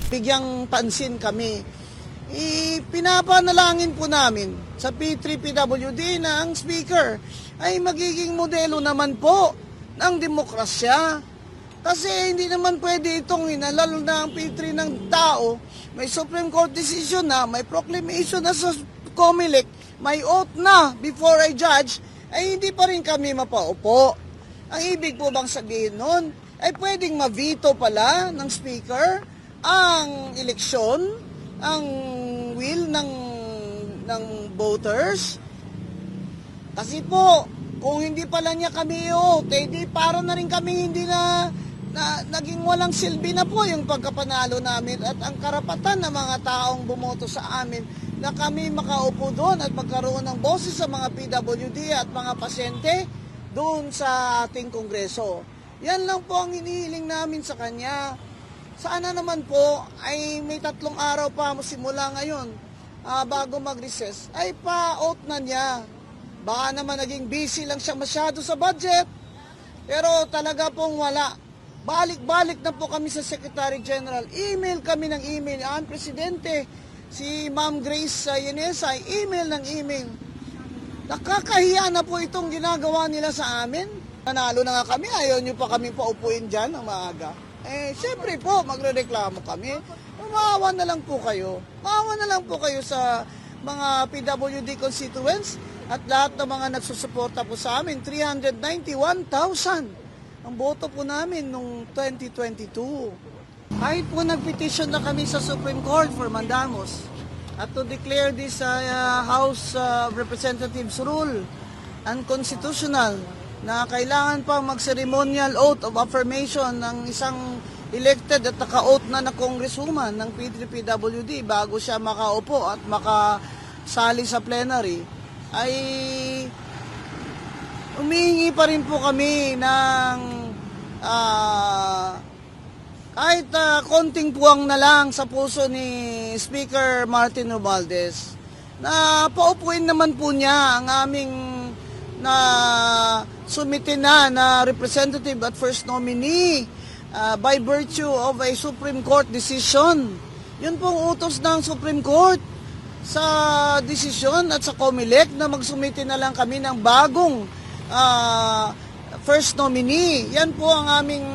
bigyang pansin kami. Pinapanalangin po namin sa P3PWD na ang speaker ay magiging modelo naman po ng demokrasya. Kasi hindi naman pwede itong lalo na ang P3 ng tao, may Supreme Court decision na, may proclamation na sa COMELEC, may oath na before I judge, ay hindi pa rin kami mapaupo. Ang ibig po bang sabihin nun, ay pwedeng ma-veto pala ng speaker ang eleksyon, ang will ng voters. Kasi po, kung hindi pala niya kami di para na rin kami hindi na naging walang silbi na po yung pagkapanalo namin at ang karapatan ng mga taong bumoto sa amin na kami makaupo doon at magkaroon ng boses sa mga PWD at mga pasyente doon sa ating kongreso. Yan lang po ang hinihiling namin sa kanya. Sana naman po ay may 3 araw pa simula ngayon bago mag-recess ay pa-out na niya. Baka naman naging busy lang siya masyado sa budget. Pero talaga pong wala. Balik-balik na po kami sa Secretary General. Email kami ng email. Ang Presidente, si Ma'am Grace Yanesa, email ng email. Nakakahiya na po itong ginagawa nila sa amin. Nanalo na nga kami, ayaw nyo pa kami paupuin dyan ng maaga. Siyempre po, magre-reklamo kami. Maawa na lang po kayo. Maawa na lang po kayo sa mga PWD constituents at lahat ng mga nagsusuporta po sa amin. 391,000 ang boto po namin noong 2022. Kahit po nag-petition na kami sa Supreme Court for mandamus at to declare this House of Representatives rule unconstitutional na kailangan pang mag-ceremonial oath of affirmation ng isang elected at naka-oath na congresswoman ng P3PWD bago siya makaupo at makasali sa plenary, ay humihingi pa rin po kami ng kahit konting puwang na lang sa puso ni Speaker Martin Romualdez na paupuin naman po niya ang aming na sumitin na representative at first nominee by virtue of a Supreme Court decision. Yun pong utos ng Supreme Court sa desisyon at sa COMELEC na magsumitin na lang kami ng bagong first nominee. Yan po ang aming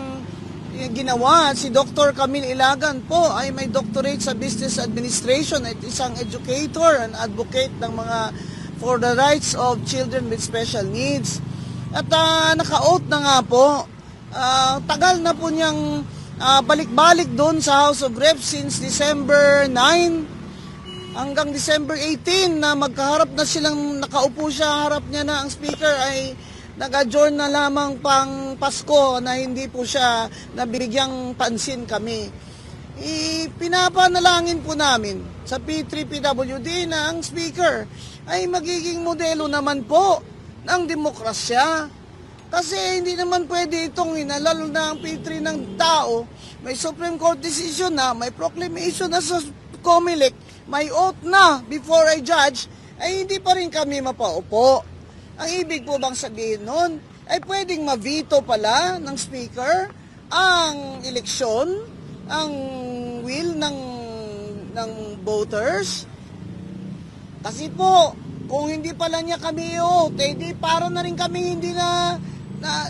ginawa. Si Dr. Camille Ilagan po ay may doctorate sa Business Administration at isang educator and advocate ng mga for the rights of children with special needs. At naka-oath na nga po. Tagal na po niyang balik-balik doon sa House of Reps since December 9 hanggang December 18 na magkaharap na silang nakaupo siya, harap niya na ang speaker ay nag-adjourn na lamang pang Pasko na hindi po siya nabigyang pansin kami. Pinapanalangin po namin sa P3PWD na ang speaker ay magiging modelo naman po ng demokrasya. Kasi hindi naman pwede itong lalo na ang P3 ng tao, may Supreme Court decision na, may proclamation na sa COMELEC, may oath na before I judge, ay hindi pa rin kami mapaupo. Ang ibig po bang sabihin nun, ay pwedeng ma-veto pala ng speaker ang eleksyon, ang will ng voters. Kasi po, kung hindi pala niya kami di para na rin kami hindi na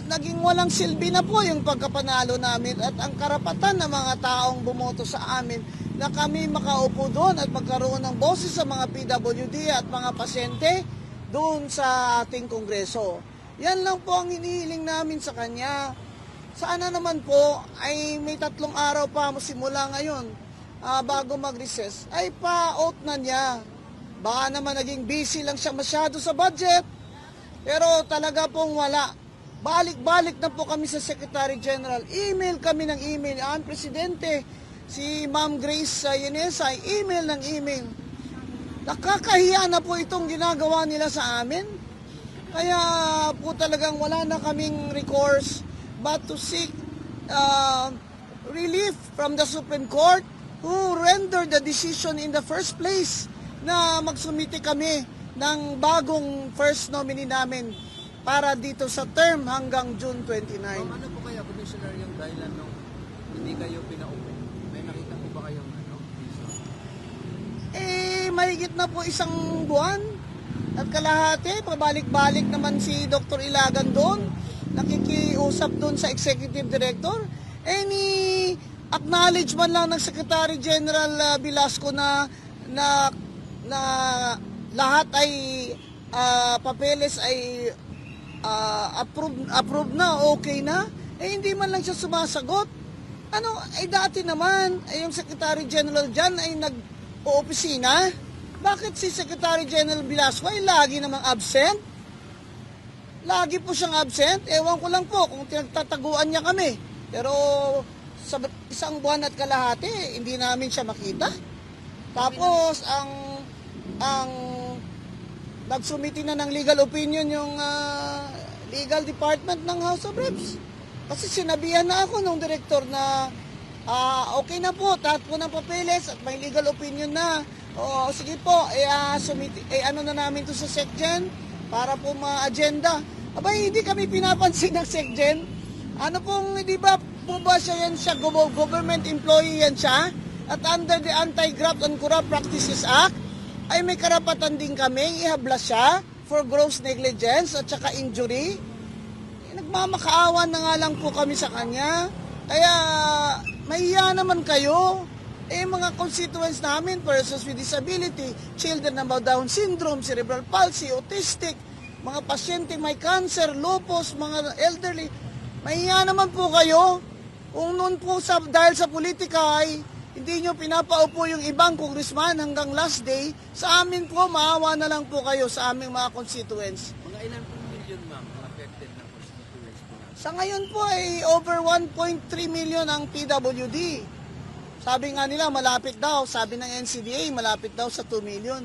naging walang silbi na po yung pagkapanalo namin at ang karapatan ng mga taong bumoto sa amin na kami makaupo doon at magkaroon ng boses sa mga PWD at mga pasyente doon sa ating kongreso. Yan lang po ang hinihiling namin sa kanya. Sana naman po ay may 3 araw pa simula ngayon bago mag-recess ay pa-out na niya. Baka naman naging busy lang siya masyado sa budget. Pero talaga pong wala. Balik-balik na po kami sa Secretary General. Email kami ng email. Ang Presidente, si Ma'am Grace Yanesa, email ng email. Nakakahiya na po itong ginagawa nila sa amin. Kaya po talagang wala na kaming recourse but to seek relief from the Supreme Court who rendered the decision in the first place na magsumiti kami ng bagong first nominee namin para dito sa term hanggang June 29. Ano po kaya, Commissioner, yung dahilan nung hindi kayo pinaupo? May nakita mo ba kayong piso? Mahigit na po isang buwan at kalahati. Pabalik-balik naman si Dr. Ilagan doon. Nakikiusap doon sa Executive Director. Any acknowledgement lang ng Secretary General Velasco na lahat ay papeles ay approved na, okay na. Hindi man lang siya sumasagot. Dati naman, yung Secretary General dyan ay nag-oopisina. Bakit si Secretary General Velasco ay lagi namang absent? Lagi po siyang absent. Ewan ko lang po kung tinagtataguan niya kami. Pero sa isang buwan at kalahati, hindi namin siya makita. Tapos, ang nagsumiti na ng legal opinion yung legal department ng House of Reps. Kasi sinabihan na ako nung director na okay na po, lahat po ng papeles at may legal opinion na. O sige po, ano na namin to sa SecGen para po ma-agenda. Abay, hindi kami pinapansin ng SecGen. Di ba po ba siya government employee yan siya? At under the Anti-Graft and Corrupt Practices Act, ay may karapatan din kami ihablas siya for gross negligence at saka injury. Nagmamakaawan na nga lang po kami sa kanya. Kaya mahiya naman kayo. Mga constituents namin, persons with disability, children na Down syndrome, cerebral palsy, autistic, mga pasyente may cancer, lupus, mga elderly, mahiya naman po kayo. Kung noon po dahil sa politika ay hindi nyo pinapaupo yung ibang congressman hanggang last day, sa amin po, maawa na lang po kayo sa aming mga constituents. Mga ilan pong million, ma'am, affected na constituents po natin? Sa ngayon po ay over 1.3 million ang PWD. Sabi nga nila malapit daw, sabi ng NCDA malapit daw sa 2 million.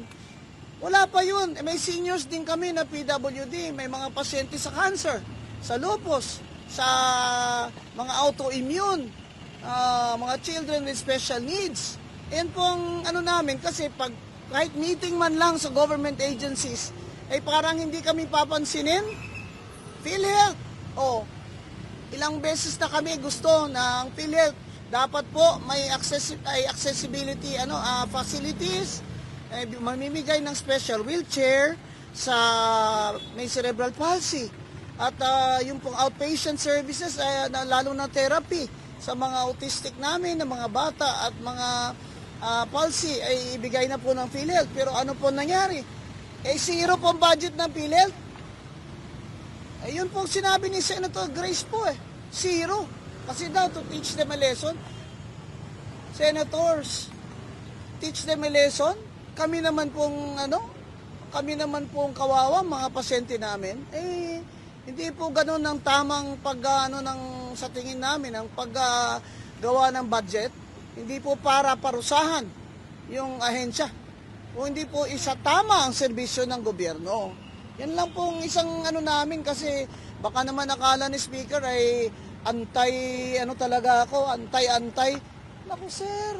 Wala pa yun. May seniors din kami na PWD, may mga pasyente sa cancer, sa lupus, sa mga autoimmune, mga children with special needs. Yan po ang namin kasi kahit meeting man lang sa government agencies, ay parang hindi kami papansinin. PhilHealth, ilang beses na kami gusto ng PhilHealth. Dapat po may accessibility facilities, mamimigay ng special wheelchair sa may cerebral palsy. At yung pong outpatient services, lalo na therapy sa mga autistic namin, na mga bata at mga palsy ay ibigay na po ng PhilHealth. Pero ano po nangyari? Zero po ang budget ng PhilHealth. Yun po sinabi ni Senator Grace po zero. Kasi daw to teach them a lesson. Senators, teach them a lesson. Kami naman pong kawawa, mga pasyente namin. Hindi po ganoon ang tamang sa tingin namin, ang paggawa ng budget. Hindi po para parusahan yung ahensya. O hindi po isa tama ang serbisyo ng gobyerno. Yan lang pong isang namin kasi baka naman akala ni Speaker ay talaga ako, antay. Naku sir,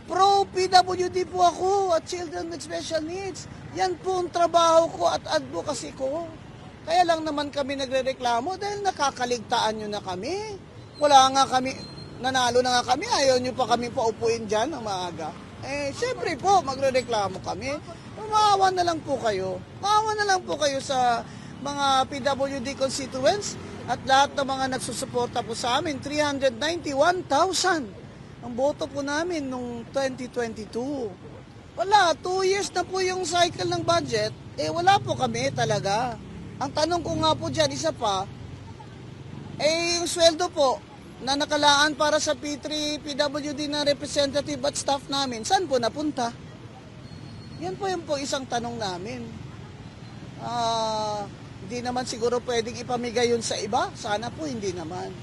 pro PWD po ako at children with special needs. Yan po ang trabaho ko at advocacy ko. Kaya lang naman kami nagrereklamo dahil nakakaligtaan nyo na kami. Wala nga kami, nanalo na nga kami, ayaw nyo pa kami paupuin dyan ng maaga. Siyempre po, magrereklamo kami. Maawa na lang po kayo. Maawa na lang po kayo sa mga PWD constituents at lahat ng mga nagsusuporta po sa amin. 391,000 ang boto po namin noong 2022. Wala, 2 years na po yung cycle ng budget, wala po kami talaga. Ang tanong ko nga po dyan, isa pa, yung sweldo po na nakalaan para sa P3 PWD na representative at staff namin, saan po napunta? Yan po yung isang tanong namin. Hindi naman siguro pwedeng ipamigay yun sa iba. Sana po hindi naman.